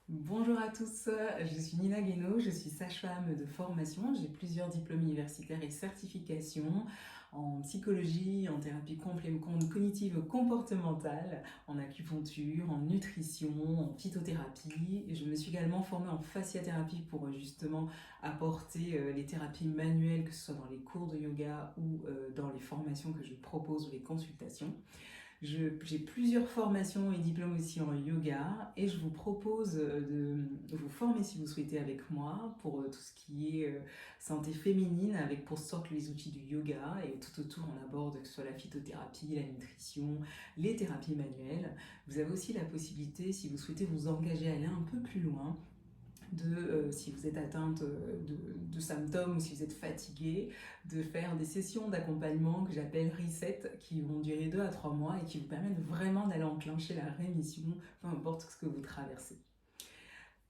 Bonjour à tous, je suis Nina Guénaud, je suis sage-femme de formation, j'ai plusieurs diplômes universitaires et certifications en psychologie, en thérapie cognitive comportementale, en acupuncture, en nutrition, en phytothérapie. Je me suis également formée en fasciathérapie pour justement apporter les thérapies manuelles, que ce soit dans les cours de yoga ou dans les formations que je propose ou les consultations. J'ai plusieurs formations et diplômes aussi en yoga et je vous propose de vous former si vous souhaitez avec moi pour tout ce qui est santé féminine avec pour sorte les outils du yoga et tout autour on aborde que ce soit la phytothérapie, la nutrition, les thérapies manuelles. Vous avez aussi la possibilité si vous souhaitez vous engager à aller un peu plus loin si vous êtes atteinte de symptômes ou si vous êtes fatigué, de faire des sessions d'accompagnement que j'appelle reset qui vont durer 2 à 3 mois et qui vous permettent vraiment d'aller enclencher la rémission, peu importe ce que vous traversez.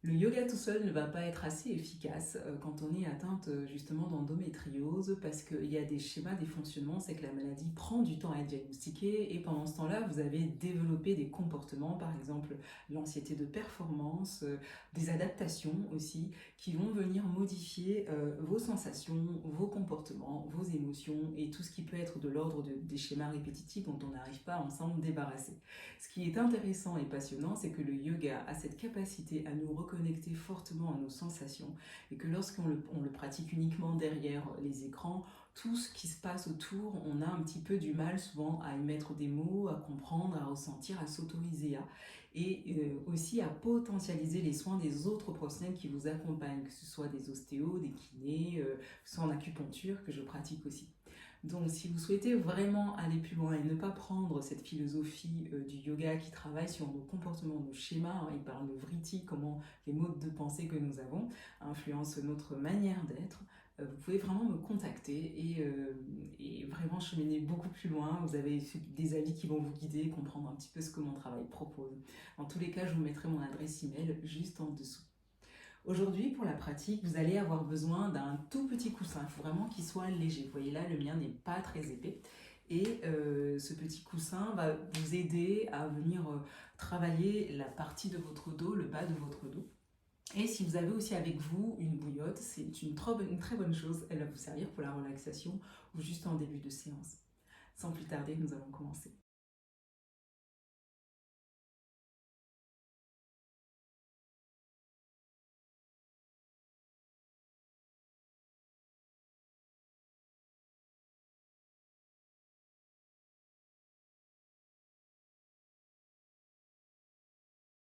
Le yoga tout seul ne va pas être assez efficace quand on est atteinte justement d'endométriose parce qu'il y a des schémas, des fonctionnements, c'est que la maladie prend du temps à être diagnostiquée et pendant ce temps-là, vous avez développé des comportements, par exemple l'anxiété de performance, des adaptations aussi qui vont venir modifier vos sensations, vos comportements, vos émotions et tout ce qui peut être de l'ordre des schémas répétitifs dont on n'arrive pas à s'en débarrasser. Ce qui est intéressant et passionnant, c'est que le yoga a cette capacité à nous reconnecter fortement à nos sensations et que lorsqu'on le pratique uniquement derrière les écrans, tout ce qui se passe autour, on a un petit peu du mal souvent à y mettre des mots, à comprendre, à ressentir, à s'autoriser à. Et aussi à potentialiser les soins des autres professionnels qui vous accompagnent, que ce soit des ostéos, des kinés, que ce soit en acupuncture, que je pratique aussi. Donc si vous souhaitez vraiment aller plus loin et ne pas prendre cette philosophie du yoga qui travaille sur nos comportements, nos schémas, il parle de vritti, comment les modes de pensée que nous avons influencent notre manière d'être, vous pouvez vraiment me contacter et vraiment cheminer beaucoup plus loin. Vous avez des avis qui vont vous guider, comprendre un petit peu ce que mon travail propose. En tous les cas, je vous mettrai mon adresse email juste en dessous. Aujourd'hui, pour la pratique, vous allez avoir besoin d'un tout petit coussin. Il faut vraiment qu'il soit léger. Vous voyez là, le mien n'est pas très épais. Et ce petit coussin va vous aider à venir travailler la partie de votre dos, le bas de votre dos. Et si vous avez aussi avec vous une bouillotte, c'est une très bonne chose. Elle va vous servir pour la relaxation ou juste en début de séance. Sans plus tarder, nous allons commencer.